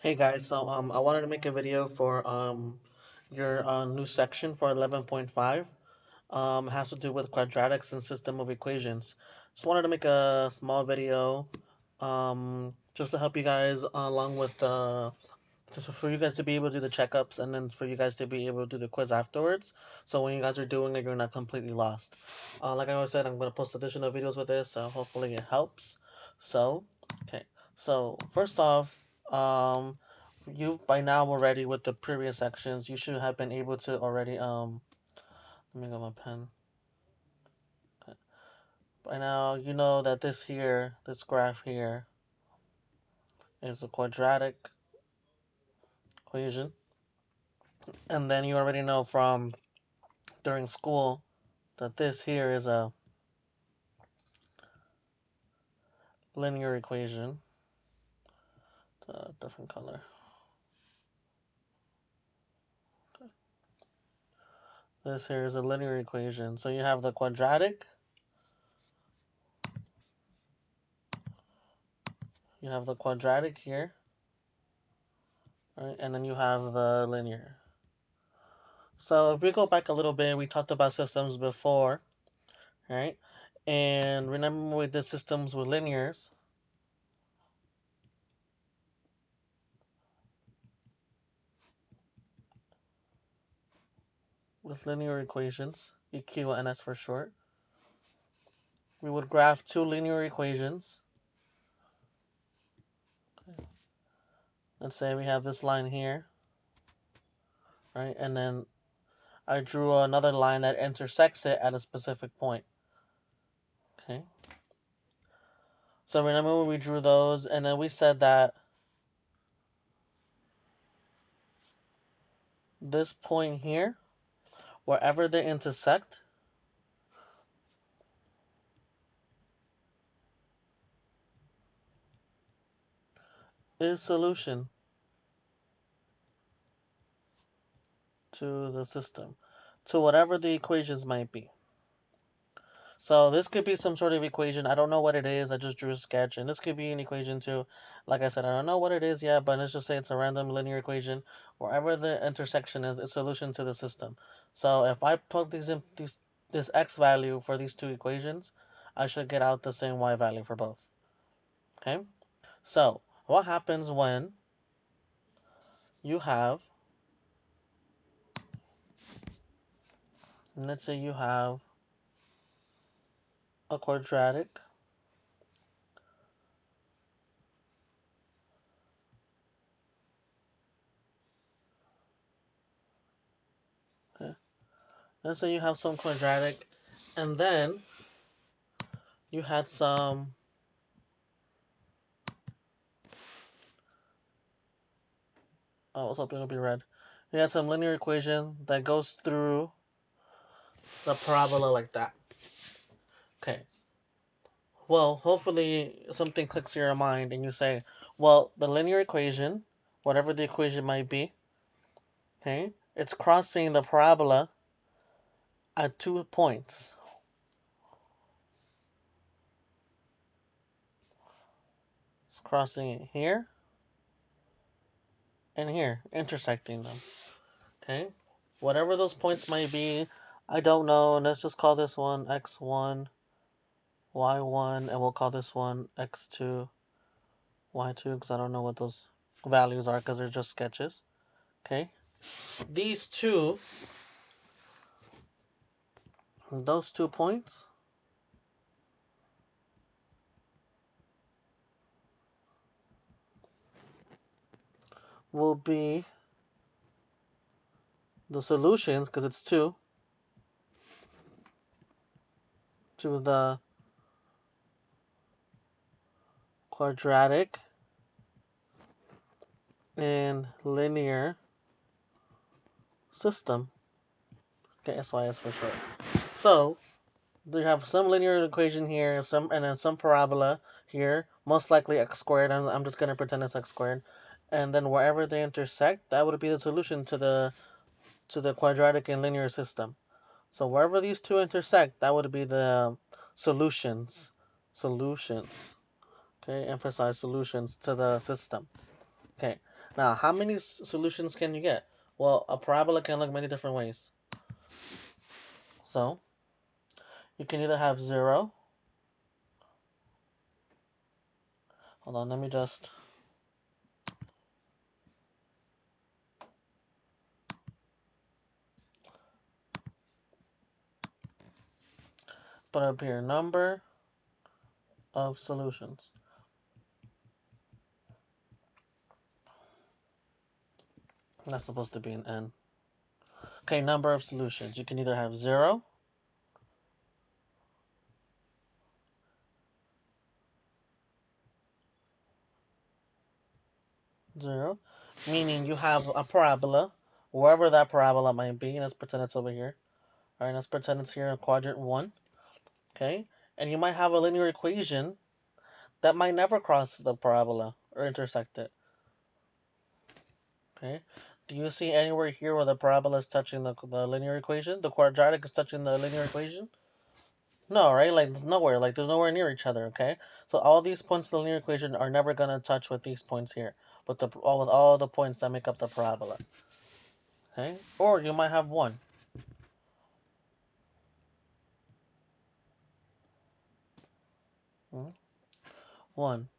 Hey guys, I wanted to make a video for your new section for 11.5. It has to do with quadratics and system of equations. Just wanted to make a small video just to help you guys along with just for you guys to be able to do the checkups and then for you guys to be able to do the quiz afterwards. So when you guys are doing it, you're not completely lost. Like I always said, I'm going to post additional videos with this, so hopefully it helps. So, okay. So first off, um, you by now already with the previous sections, you should have been able to already let me get my pen. Okay. By now, you know that this here, this graph here, is a quadratic equation, and then you already know from during school that this here is a linear equation. Different color. This here is a linear equation. So you have the quadratic, here, right? And then you have the linear. So if we go back a little bit, we talked about systems before, right? And remember we did systems with linears. With linear equations, EQ and S for short. We would graph two linear equations. Let's say we have this line here, right? And then I drew another line that intersects it at a specific point. Okay. So remember when we drew those, and then we said that this point here, wherever they intersect, is solution to the system, to whatever the equations might be. So this could be some sort of equation. I don't know what it is. I just drew a sketch. And this could be an equation too. Like I said, I don't know what it is yet, but let's just say it's a random linear equation. Wherever the intersection is, it's a solution to the system. So if I plug this x value for these two equations, I should get out the same y value for both. Okay? So what happens when you have, let's say you have a quadratic, okay? Let's say you have some quadratic, and then you had some, oh, I was hoping it would be red. You had some linear equation that goes through the parabola like that. Okay. Well, hopefully something clicks in your mind and you say, well, the linear equation, whatever the equation might be, okay, it's crossing the parabola at 2 points. It's crossing it here and here, intersecting them. Okay? Whatever those points might be, I don't know. And let's just call this one x1, y1, and we'll call this one x2, y2, because I don't know what those values are because they're just sketches. Okay? These two, those 2 points, will be the solutions, because it's two, to the quadratic and linear system. Okay, SYS for short. So, you have some linear equation here, and then some parabola here, most likely x squared. I'm just gonna pretend it's x squared, and then wherever they intersect, that would be the solution to the quadratic and linear system. So wherever these two intersect, that would be the solutions. Solutions. Okay, emphasize solutions to the system. Okay, Now, how many solutions can you get? Well, a parabola can look many different ways. So, you can either have 0. Hold on, let me just... put up here, number of solutions. That's supposed to be an n. Okay, number of solutions. You can either have 0, 0, meaning you have a parabola, wherever that parabola might be. Let's pretend it's over here. All right, let's pretend it's here in quadrant 1. Okay, and you might have a linear equation that might never cross the parabola or intersect it. Okay, do you see anywhere here where the parabola is touching the linear equation? The quadratic is touching the linear equation? No, right? Like, there's nowhere. Like, there's nowhere near each other, okay? So all these points in the linear equation are never going to touch with these points here, with all the points that make up the parabola. Okay? Or you might have 1. 1.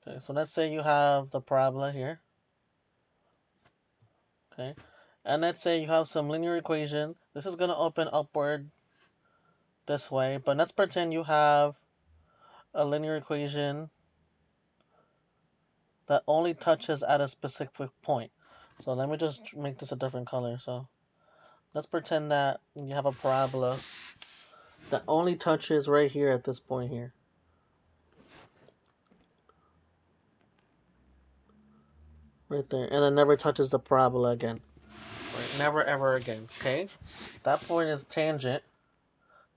Okay, so let's say you have the parabola here. Okay? And let's say you have some linear equation. This is going to open upward this way, but let's pretend you have a linear equation that only touches at a specific point. So let me just make this a different color. So let's pretend that you have a parabola that only touches right here at this point here. Right there. And it never touches the parabola again. Right? Never ever again. Okay? That point is tangent,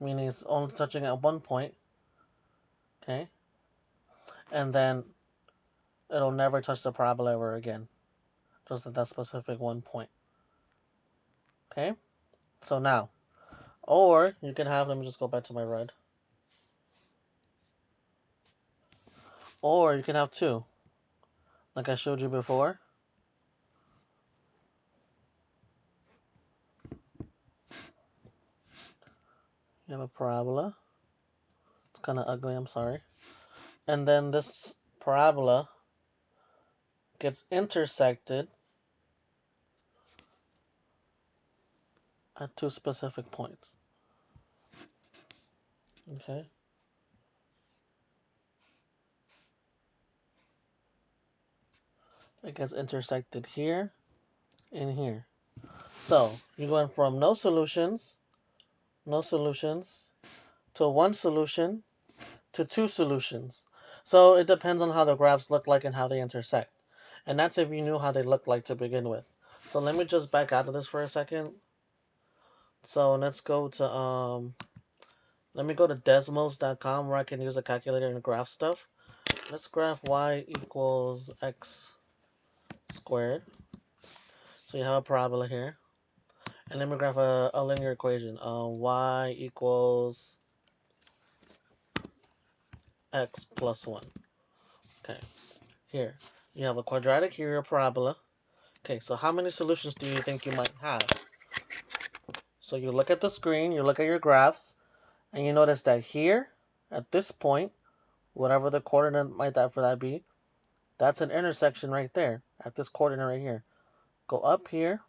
meaning it's only touching at one point. Okay? And then it'll never touch the parabola ever again. Just at that specific one point. Okay? So now, or you can have, let me just go back to my red. Or you can have 2. Like I showed you before. You have a parabola. It's kind of ugly, I'm sorry. And then this parabola gets intersected at 2 specific points. Okay? It gets intersected here and here. So, you're going from no solutions, to 1 solution, to 2 solutions. So, it depends on how the graphs look like and how they intersect. And that's if you knew how they look like to begin with. So, let me just back out of this for a second. So, let's go to, let me go to desmos.com where I can use a calculator and graph stuff. Let's graph y equals x squared. So you have a parabola here. And let me graph a linear equation. Y equals x plus 1. Okay. Here. You have a quadratic, here a parabola. Okay, so how many solutions do you think you might have? So you look at the screen, you look at your graphs, and you notice that here, at this point, whatever the coordinate might that for that be, that's an intersection right there, at this coordinate right here. Go up here,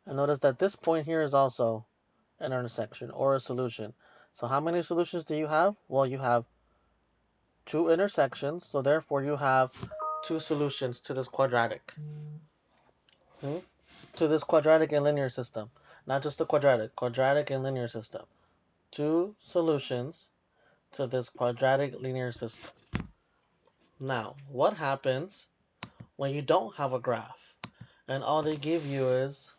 and notice that this point here is also an intersection or a solution. So how many solutions do you have? Well, you have 2 intersections, so therefore you have 2 solutions to this quadratic. To this quadratic and linear system. Not just the quadratic and linear system. 2 solutions to this quadratic linear system. Now, what happens when you don't have a graph and all they give you is...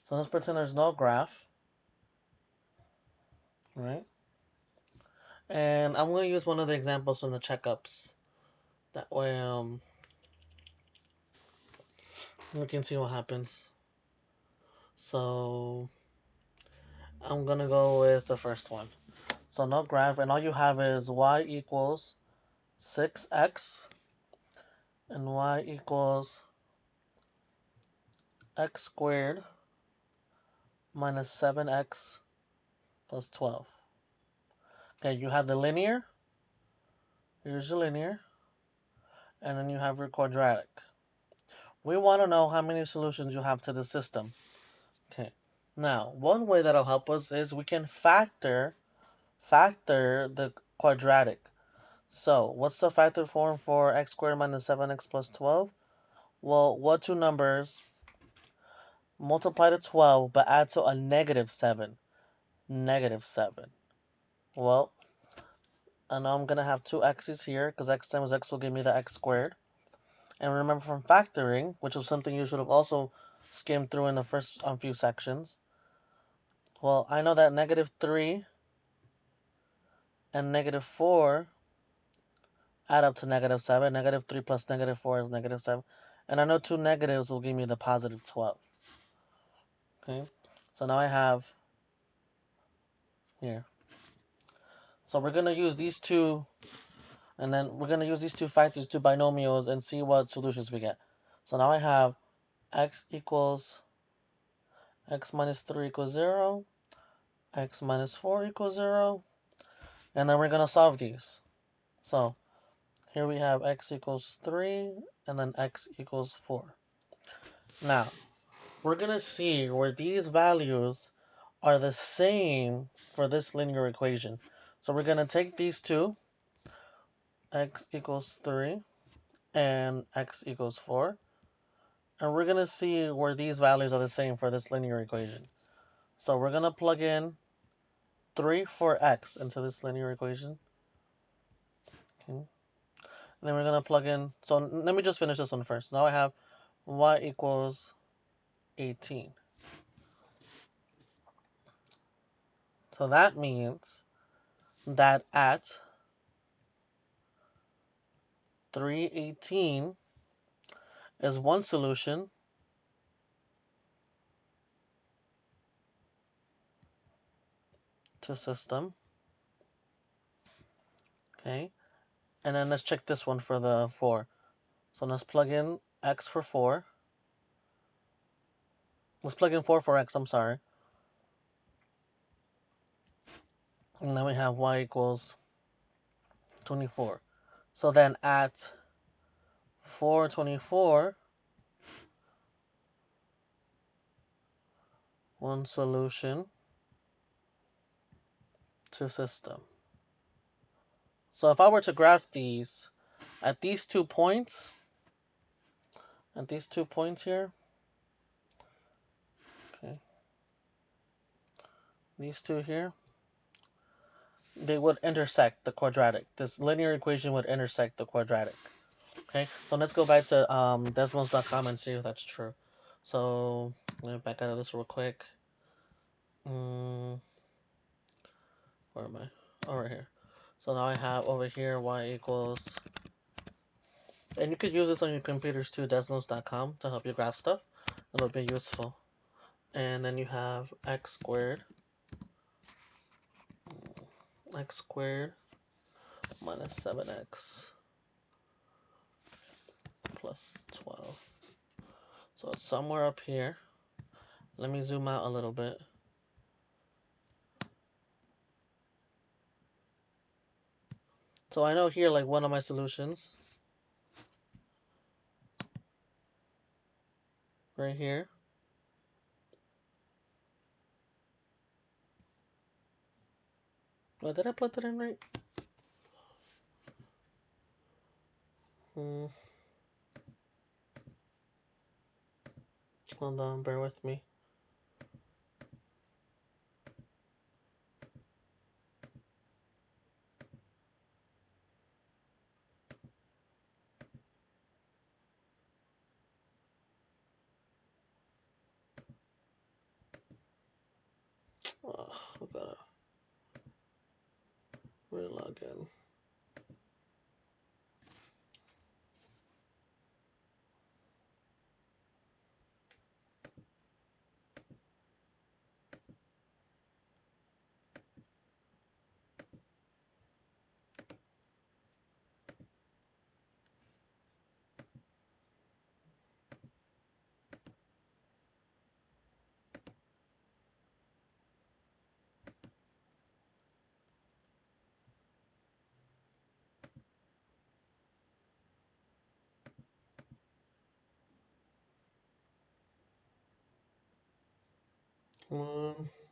So let's pretend there's no graph, right? And I'm going to use one of the examples from the checkups. That way, we can see what happens. So, I'm gonna go with the first one. So no graph, and all you have is y equals 6x and y equals x squared minus 7x plus 12. Okay, you have the linear, here's your linear, and then you have your quadratic. We want to know how many solutions you have to the system. Okay, now one way that'll help us is we can factor the quadratic. So what's the factor form for x squared minus 7x plus 12? Well, what two numbers multiply to 12 but add to a negative 7? Negative 7. Well, I know I'm going to have two x's here because x times x will give me the x squared. And remember from factoring, which was something you should have also skimmed through in the first few sections. Well, I know that negative 3 and negative 4 add up to negative 7. Negative 3 plus negative 4 is negative 7. And I know two negatives will give me the positive 12. Okay, so now I have here. So we're going to use these two, and then we're going to use these two factors to binomials and see what solutions we get. So now I have x equals x minus 3 equals 0, x minus 4 equals 0, and then we're going to solve these. So here we have x equals 3, and then x equals 4. Now, we're going to see where these values are the same for this linear equation. So we're going to take these two, x equals 3 and x equals 4, and we're going to see where these values are the same for this linear equation. So we're going to plug in 3 for x into this linear equation. Okay. And then we're going to plug in, so let me just finish this one first. Now I have y equals 18. So that means that at 318 is one solution to system. Okay. And then let's check this one for the 4. So let's plug in x for 4. Let's plug in 4 for x, I'm sorry. And then we have y equals 24. So then at 424, one solution to system. So if I were to graph these, at these 2 points, here, okay, these two here, they would intersect the quadratic. This linear equation would intersect the quadratic. Okay, so let's go back to Desmos.com and see if that's true. So let me back out of this real quick. Where am I? Oh, right here. So now I have over here y equals, and you could use this on your computers too, Desmos.com, to help you graph stuff. It'll be useful. And then you have x squared minus 7x plus 12. So it's somewhere up here. Let me zoom out a little bit. So I know here, like, one of my solutions right here. Oh, did I put that in right? Hold on, bear with me. Oh, I gotta re-log in. Come on.